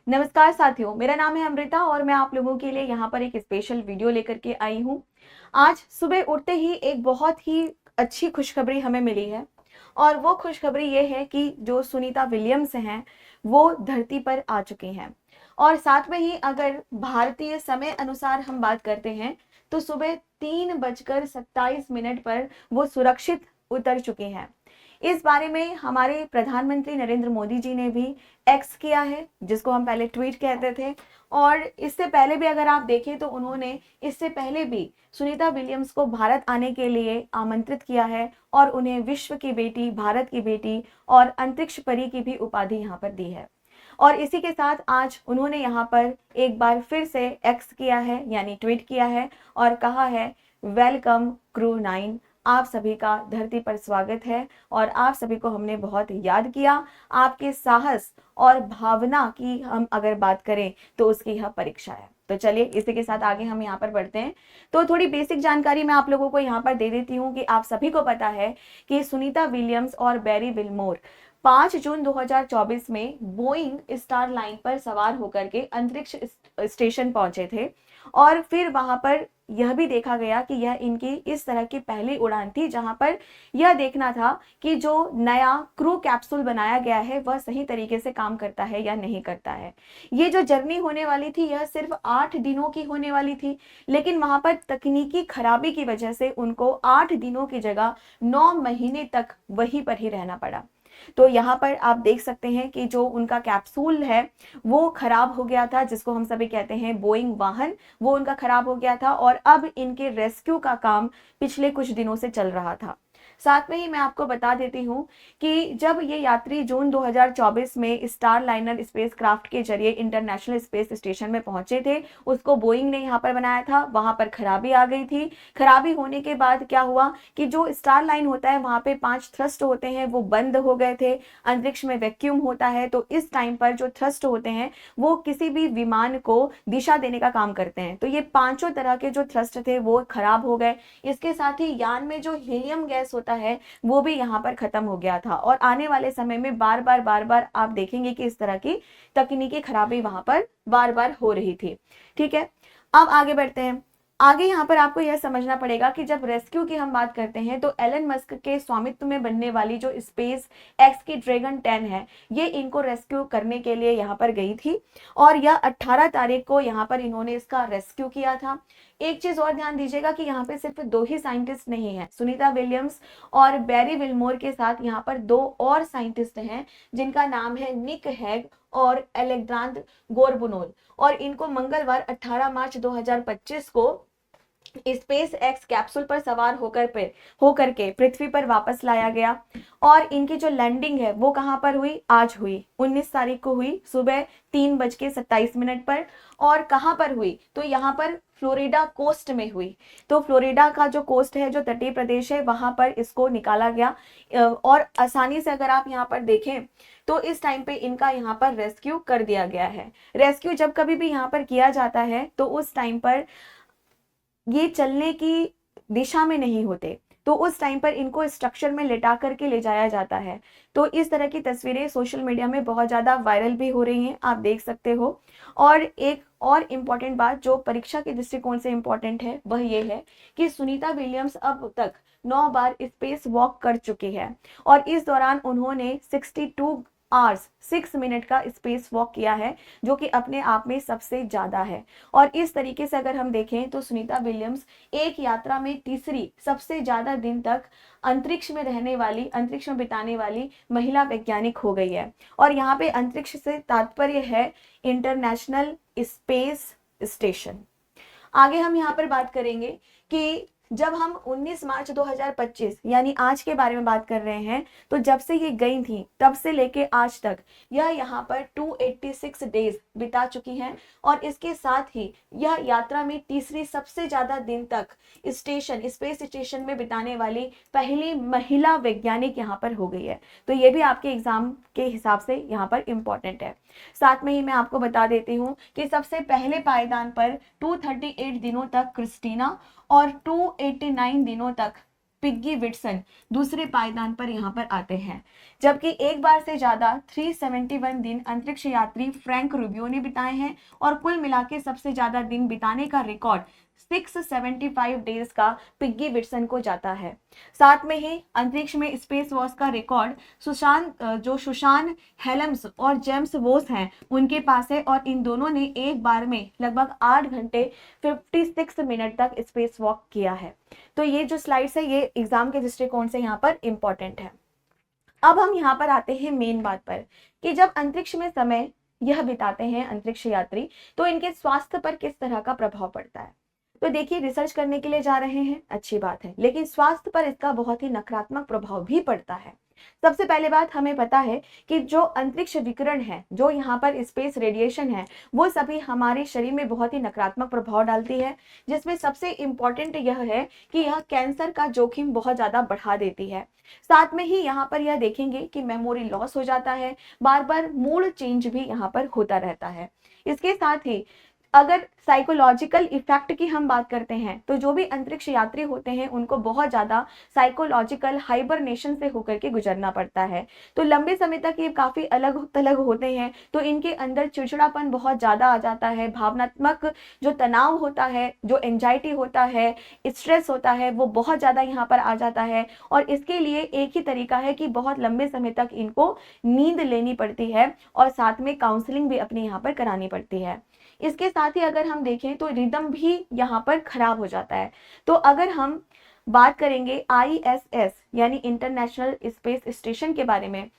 नमस्कार साथियों, मेरा नाम है अमृता और मैं आप लोगों के लिए यहाँ पर एक स्पेशल वीडियो लेकर के आई हूँ। आज सुबह उठते ही एक बहुत ही अच्छी खुशखबरी हमें मिली है और वो खुशखबरी ये है कि जो सुनीता विलियम्स हैं, वो धरती पर आ चुकी हैं। और साथ में ही अगर भारतीय समय अनुसार हम बात करते हैं, तो सुबह 3:27 पर वो सुरक्षित उतर चुकी हैं। इस बारे में हमारे प्रधानमंत्री नरेंद्र मोदी जी ने भी एक्स किया है, जिसको हम पहले ट्वीट कहते थे। और इससे पहले भी अगर आप देखें तो उन्होंने इससे पहले भी सुनीता विलियम्स को भारत आने के लिए आमंत्रित किया है और उन्हें विश्व की बेटी, भारत की बेटी और अंतरिक्ष परी की भी उपाधि यहाँ पर दी है। और इसी के साथ आज उन्होंने यहाँ पर एक बार फिर से एक्स किया है, यानी ट्वीट किया है और कहा है, वेलकम क्रू 9, आप सभी का धरती पर स्वागत है और आप सभी को हमने बहुत याद किया। आपके साहस और भावना की हम अगर बात करें तो उसकी यह परीक्षा है। तो चलिए इसी के साथ आगे हम यहाँ पर बढ़ते हैं। तो थोड़ी बेसिक जानकारी मैं आप लोगों को यहाँ पर दे देती हूँ कि आप सभी को पता है कि सुनीता विलियम्स और बैरी विल्मोर 5 जून 2024 में बोइंग स्टार लाइन पर सवार होकर के अंतरिक्ष स्टेशन पहुंचे थे और फिर वहां पर यह भी देखा गया कि यह इनकी इस तरह की पहली उड़ान थी जहां पर यह देखना था कि जो नया क्रू कैप्सूल बनाया गया है वह सही तरीके से काम करता है या नहीं करता है। ये जो जर्नी होने वाली थी यह सिर्फ 8 दिनों की होने वाली थी, लेकिन वहां पर तकनीकी खराबी की वजह से उनको 8 दिनों की जगह 9 महीने तक वहीं पर ही रहना पड़ा। तो यहाँ पर आप देख सकते हैं कि जो उनका कैप्सूल है वो खराब हो गया था, जिसको हम सभी कहते हैं बोइंग वाहन, वो उनका खराब हो गया था और अब इनके रेस्क्यू का काम पिछले कुछ दिनों से चल रहा था। साथ में ही मैं आपको बता देती हूँ कि जब ये यात्री जून 2024 में स्टार लाइनर स्पेसक्राफ्ट के जरिए इंटरनेशनल स्पेस स्टेशन में पहुंचे थे, उसको बोइंग ने यहाँ पर बनाया था, वहां पर खराबी आ गई थी। खराबी होने के बाद क्या हुआ कि जो स्टार लाइन होता है वहां पे 5 थ्रस्ट होते हैं, वो बंद हो गए थे। अंतरिक्ष में वैक्यूम होता है, तो इस टाइम पर जो थ्रस्ट होते हैं वो किसी भी विमान को दिशा देने का काम करते हैं। तो ये 5 तरह के जो थ्रस्ट थे वो खराब हो गए। इसके साथ ही यान में जो हीलियम गैस होता है वो भी यहाँ पर खत्म हो गया था और आने वाले समय में बार बार आप देखेंगे कि इस तरह की तकनीकी खराबी वहां पर बार बार हो रही थी। ठीक है, अब आगे बढ़ते हैं। आगे यहाँ पर आपको यह समझना पड़ेगा कि जब रेस्क्यू की हम बात करते हैं तो एलन मस्क के स्वामित्व में बनने वाली जो स्पेस एक्स की ड्रैगन 10 है, ये इनको रेस्क्यू करने के लिए यहाँ पर गई थी और यह 18 तारीख को यहाँ पर इन्होंने इसका रेस्क्यू किया था। एक चीज और ध्यान दीजिएगा कि यहाँ पे सिर्फ 2 ही साइंटिस्ट नहीं है, सुनीता विलियम्स और बैरी विल्मोर के साथ यहाँ पर 2 और साइंटिस्ट हैं जिनका नाम है निक हैग और एलेक्सांद्र गोरबुनोव। और इनको मंगलवार 18 मार्च 2025 को स्पेस एक्स कैप्सूल पर सवार होकर के पृथ्वी पर वापस लाया गया। और इनकी जो लैंडिंग है वो कहां पर हुई? आज हुई, 19 तारीख को हुई, सुबह 3:27 पर। और कहां पर हुई? तो यहाँ पर फ्लोरिडा कोस्ट में हुई। तो फ्लोरिडा का जो कोस्ट है, जो तटीय प्रदेश है, वहां पर इसको निकाला गया। और आसानी से अगर आप यहाँ पर देखें तो इस टाइम पे इनका यहाँ पर रेस्क्यू कर दिया गया है। रेस्क्यू जब कभी भी यहाँ पर किया जाता है तो उस टाइम पर ये चलने की दिशा में नहीं होते, तो उस टाइम पर इनको स्ट्रक्चर में लेटा करके ले जाया जाता है। तो इस तरह की तस्वीरें सोशल मीडिया में बहुत ज़्यादा वायरल भी हो रही हैं, आप देख सकते हो। और एक और इम्पॉर्टेंट बात जो परीक्षा के दृष्टिकोण से इम्पॉर्टेंट है वह ये है कि सुनीता विलियम्स अब तक 9 बार स्पेस वॉक कर चुकी है और इस दौरान उन्होंने 62 आवर्स 6 मिनट का स्पेस वॉक किया है, जो कि अपने आप में सबसे ज्यादा है। और इस तरीके से अगर हम देखें तो सुनीता विलियम्स एक यात्रा में तीसरी सबसे ज्यादा दिन तक अंतरिक्ष में रहने वाली, अंतरिक्ष में बिताने वाली महिला वैज्ञानिक हो गई है। और यहाँ पे अंतरिक्ष से तात्पर्य है इंटरनेशनल स्पेस स्टेशन। आगे हम यहाँ पर बात करेंगे कि जब हम 19 मार्च 2025 यानी आज के बारे में बात कर रहे हैं, तो जब से ये गई थी तब से लेके आज तक यह यहाँ पर 286 डेज बिता चुकी हैं। और इसके साथ ही यह यात्रा में तीसरी सबसे ज्यादा दिन तक स्पेस स्टेशन में बिताने वाली पहली महिला वैज्ञानिक यहाँ पर हो गई है। तो ये भी आपके एग्जाम के हिसाब से यहाँ पर इम्पोर्टेंट है। साथ में ही मैं आपको बता देती हूँ कि सबसे पहले पायदान पर 238 दिनों तक क्रिस्टीना और 289 दिनों तक पिग्गी विट्सन दूसरे पायदान पर यहाँ पर आते हैं, जबकि एक बार से ज्यादा 371 दिन अंतरिक्ष यात्री फ्रैंक रूबियो ने बिताए हैं और कुल मिला के सबसे ज्यादा दिन बिताने का रिकॉर्ड 675 डेज का पिग्गी विट्सन को जाता है। साथ में ही अंतरिक्ष में स्पेस वॉक का रिकॉर्ड सुशान हेलम्स और जेम्स वोस हैं उनके पास है, और इन दोनों ने एक बार में लगभग 8 घंटे 56 मिनट तक स्पेस वॉक किया है। तो ये जो स्लाइड्स है ये एग्जाम के दृष्टिकोण से यहाँ पर इंपॉर्टेंट है। अब हम यहाँ पर आते हैं मेन बात पर कि जब अंतरिक्ष में समय यह बिताते हैं अंतरिक्ष यात्री तो इनके स्वास्थ्य पर किस तरह का प्रभाव पड़ता है। तो देखिए, रिसर्च करने के लिए जा रहे हैं, अच्छी बात है, लेकिन स्वास्थ्य पर इसका बहुत ही नकारात्मक प्रभाव भी पड़ता है। सबसे पहले बात हमें पता है कि जो अंतरिक्ष विकिरण है, जो यहाँ पर स्पेस रेडिएशन है, वो सभी हमारे शरीर में बहुत ही नकारात्मक प्रभाव डालती है, जिसमें सबसे इम्पोर्टेंट यह है कि यह कैंसर का जोखिम बहुत ज्यादा बढ़ा देती है। साथ में ही यहाँ पर यह देखेंगे कि मेमोरी लॉस हो जाता है, बार बार मूड चेंज भी यहाँ पर होता रहता है। इसके साथ ही अगर साइकोलॉजिकल इफेक्ट की हम बात करते हैं तो जो भी अंतरिक्ष यात्री होते हैं उनको बहुत ज्यादा साइकोलॉजिकल हाइबरनेशन से होकर के गुजरना पड़ता है। तो लंबे समय तक ये काफी अलग थलग होते हैं, तो इनके अंदर चिड़चिड़ापन बहुत ज्यादा आ जाता है, भावनात्मक जो तनाव होता है, जो एंजाइटी होता है, स्ट्रेस होता है, वो बहुत ज्यादा यहाँ पर आ जाता है। और इसके लिए एक ही तरीका है कि बहुत लंबे समय तक इनको नींद लेनी पड़ती है और साथ में काउंसलिंग भी अपने यहाँ पर करानी पड़ती है। इसके साथ ही अगर हम देखें तो रिदम भी यहाँ पर खराब हो जाता है। तो अगर हम बात करेंगे ISS यानी इंटरनेशनल स्पेस स्टेशन के बारे में,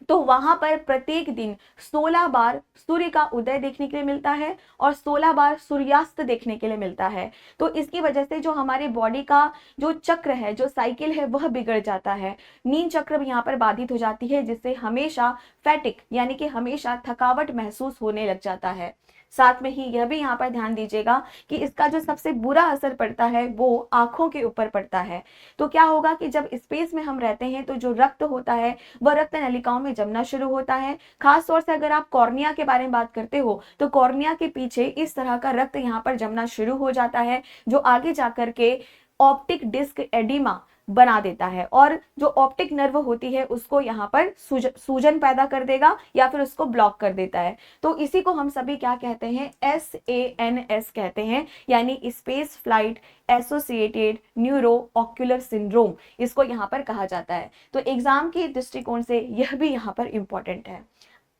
तो वहां पर प्रत्येक दिन 16 बार सूर्य का उदय देखने के लिए मिलता है और 16 बार सूर्यास्त देखने के लिए मिलता है। तो इसकी वजह से जो हमारे बॉडी का जो चक्र है, जो साइकिल है, वह बिगड़ जाता है। नींद चक्र यहाँ पर बाधित हो जाती है, जिससे हमेशा फैटिक यानी कि हमेशा थकावट महसूस होने लग जाता है। साथ में ही यह भी यहाँ पर ध्यान दीजिएगा कि इसका जो सबसे बुरा असर पड़ता है वो आंखों के ऊपर पड़ता है। तो क्या होगा कि जब स्पेस में हम रहते हैं तो जो रक्त होता है वह रक्त नलिकाओं में जमना शुरू होता है। खास तौर से अगर आप कॉर्निया के बारे में बात करते हो तो कॉर्निया के पीछे इस तरह का रक्त यहाँ पर जमना शुरू हो जाता है, जो आगे जाकर के ऑप्टिक डिस्क एडिमा बना देता है और जो ऑप्टिक नर्व होती है उसको यहाँ पर सूजन पैदा कर देगा या फिर उसको ब्लॉक कर देता है। तो इसी को हम सभी क्या कहते हैं, SANS कहते हैं, यानी space flight associated neuro ocular syndrome, इसको यहाँ पर कहा जाता है। तो एग्जाम के दृष्टिकोण से यह भी यहाँ पर इंपॉर्टेंट है।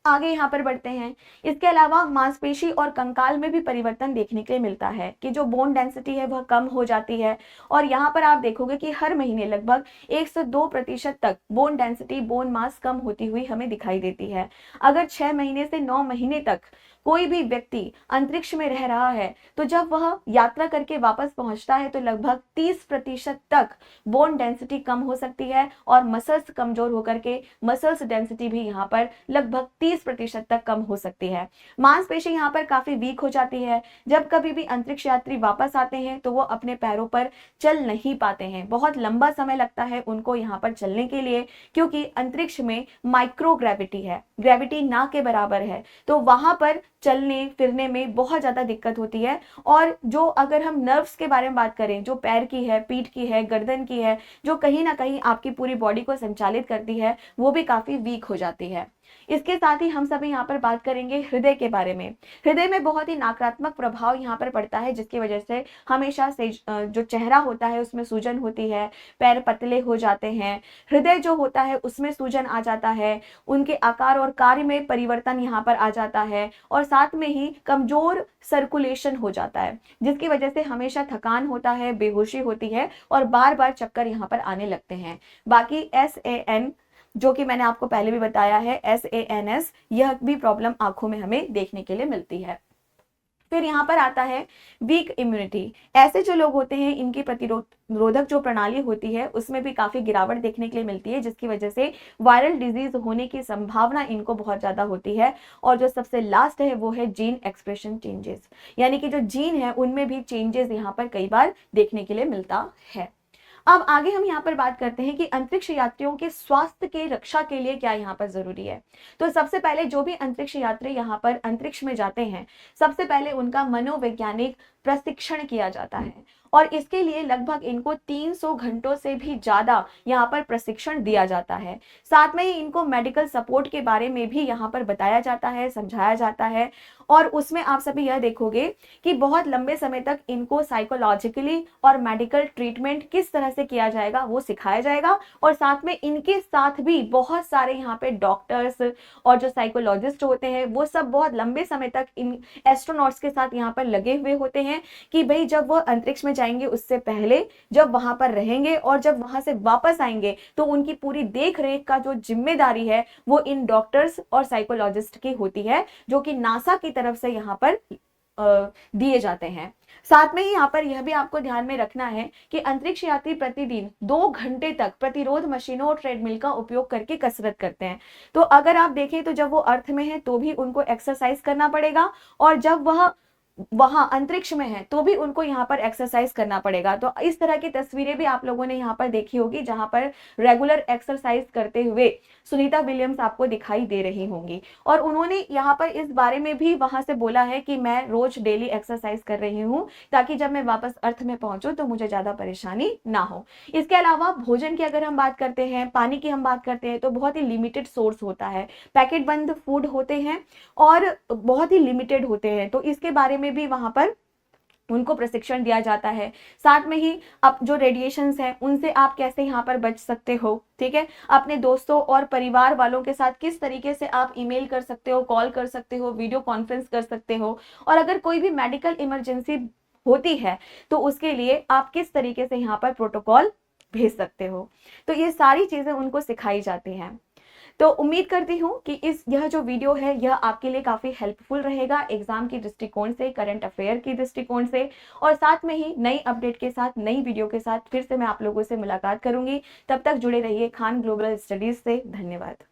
आगे यहाँ पर बढ़ते हैं। इसके अलावा मांसपेशी और कंकाल में भी परिवर्तन देखने के लिए मिलता है कि जो बोन डेंसिटी है वह कम हो जाती है और यहाँ पर आप देखोगे कि हर महीने लगभग 1 से 2% तक बोन डेंसिटी, बोन मास कम होती हुई हमें दिखाई देती है। अगर 6 महीने से 9 महीने तक कोई भी व्यक्ति अंतरिक्ष में रह रहा है तो जब वह यात्रा करके वापस पहुंचता है तो लगभग 30% तक बोन डेंसिटी कम हो सकती है और मसल्स कमजोर होकर के मसल्स डेंसिटी भी यहाँ पर लगभग 30% तक कम हो सकती है। मांसपेशी यहाँ पर काफी वीक हो जाती है। जब कभी भी अंतरिक्ष यात्री वापस आते हैं तो वो अपने पैरों पर चल नहीं पाते हैं, बहुत लंबा समय लगता है उनको यहाँ पर चलने के लिए, क्योंकि अंतरिक्ष में माइक्रो ग्रेविटी है, ग्रेविटी ना के बराबर है, तो वहां पर चलने फिरने में बहुत ज्यादा दिक्कत होती है। और जो अगर हम नर्व्स के बारे में बात करें, जो पैर की है, पीठ की है, गर्दन की है, जो कहीं ना कहीं आपकी पूरी बॉडी को संचालित करती है, वो भी काफी वीक हो जाती है। इसके साथ ही हम सभी यहाँ पर बात करेंगे हृदय के बारे में। हृदय में बहुत ही नकारात्मक प्रभाव यहाँ पर पड़ता है, जिसकी वजह से हमेशा से जो चेहरा होता है उसमें सूजन होती है, पैर पतले हो जाते हैं, हृदय जो होता है उसमें सूजन आ जाता है, उनके आकार और कार्य में परिवर्तन यहाँ पर आ जाता है और साथ में ही कमजोर सर्कुलेशन हो जाता है, जिसकी वजह से हमेशा थकान होता है, बेहोशी होती है और बार बार चक्कर यहाँ पर आने लगते हैं। बाकी SAN जो कि मैंने आपको पहले भी बताया है, SANS, यह भी प्रॉब्लम आंखों में हमें देखने के लिए मिलती है। फिर यहाँ पर आता है वीक इम्यूनिटी। ऐसे जो लोग होते हैं इनकी प्रतिरोधक जो प्रणाली होती है उसमें भी काफी गिरावट देखने के लिए मिलती है, जिसकी वजह से वायरल डिजीज होने की संभावना इनको बहुत ज्यादा होती है। और जो सबसे लास्ट है वो है जीन एक्सप्रेशन चेंजेस, यानी कि जो जीन है उनमें भी चेंजेस यहाँ पर कई बार देखने के लिए मिलता है। अब आगे हम यहाँ पर बात करते हैं कि अंतरिक्ष यात्रियों के स्वास्थ्य के रक्षा के लिए क्या यहाँ पर जरूरी है। तो सबसे पहले जो भी अंतरिक्ष यात्री यहाँ पर अंतरिक्ष में जाते हैं, सबसे पहले उनका मनोवैज्ञानिक प्रशिक्षण किया जाता है और इसके लिए लगभग इनको 300 घंटों से भी ज्यादा यहाँ पर प्रशिक्षण दिया जाता है। साथ में ही इनको मेडिकल सपोर्ट के बारे में भी यहाँ पर बताया जाता है, समझाया जाता है और उसमें आप सभी यह देखोगे कि बहुत लंबे समय तक इनको साइकोलॉजिकली और मेडिकल ट्रीटमेंट किस तरह से किया जाएगा वो सिखाया जाएगा और साथ में इनके साथ भी बहुत सारे यहाँ पे डॉक्टर्स और जो साइकोलॉजिस्ट होते हैं वो सब बहुत लंबे समय तक इन एस्ट्रोनॉट्स के साथ यहाँ पर लगे हुए होते हैं कि भाई जब वो अंतरिक्ष में जाएंगे उससे पहले जब वहां पर रहेंगे और जब वहां से वापस आएंगे तो उनकी पूरी देख रेख का जो जिम्मेदारी है वो इन डॉक्टर्स और साइकोलॉजिस्ट की होती है, जो कि नासा की तरफ से यहाँ पर दिए जाते हैं। साथ में ही यहाँ पर यह भी आपको ध्यान में रखना है कि अंतरिक्ष यात्री प्रतिदिन 2 घंटे तक प्रतिरोध मशीनों और ट्रेडमिल का उपयोग करके कसरत करते हैं। तो अगर आप देखें तो जब वो अर्थ में है तो भी उनको एक्सरसाइज करना पड़ेगा और जब वह वहां अंतरिक्ष में है तो भी उनको यहाँ पर एक्सरसाइज करना पड़ेगा। तो इस तरह की तस्वीरें भी आप लोगों ने यहाँ पर देखी होगी जहां पर रेगुलर एक्सरसाइज करते हुए सुनीता विलियम्स आपको दिखाई दे रही होंगी और उन्होंने यहाँ पर इस बारे में भी वहां से बोला है कि मैं रोज डेली एक्सरसाइज कर रही हूँ ताकि जब मैं वापस अर्थ में पहुंचूं तो मुझे ज्यादा परेशानी ना हो। इसके अलावा भोजन की अगर हम बात करते हैं, पानी की हम बात करते हैं तो बहुत ही लिमिटेड सोर्स होता है, पैकेट बंद फूड होते हैं और बहुत ही लिमिटेड होते हैं। तो इसके बारे में भी वहां पर उनको प्रशिक्षण दिया जाता है। साथ में ही अब जो रेडिएशंस हैं उनसे आप कैसे यहाँ पर बच सकते हो, ठीक है, अपने दोस्तों और परिवार वालों के साथ किस तरीके से आप ईमेल कर सकते हो, कॉल कर सकते हो, वीडियो कॉन्फ्रेंस कर सकते हो और अगर कोई भी मेडिकल इमरजेंसी होती है तो उसके लिए आप किस तरीके से यहाँ पर प्रोटोकॉल भेज सकते हो। तो ये सारी चीजें उनको सिखाई जाती हैं। तो उम्मीद करती हूँ कि यह जो वीडियो है यह आपके लिए काफी हेल्पफुल रहेगा एग्जाम की दृष्टिकोण से, करंट अफेयर की दृष्टिकोण से और साथ में ही नई अपडेट के साथ, नई वीडियो के साथ फिर से मैं आप लोगों से मुलाकात करूंगी। तब तक जुड़े रहिए खान ग्लोबल स्टडीज से। धन्यवाद।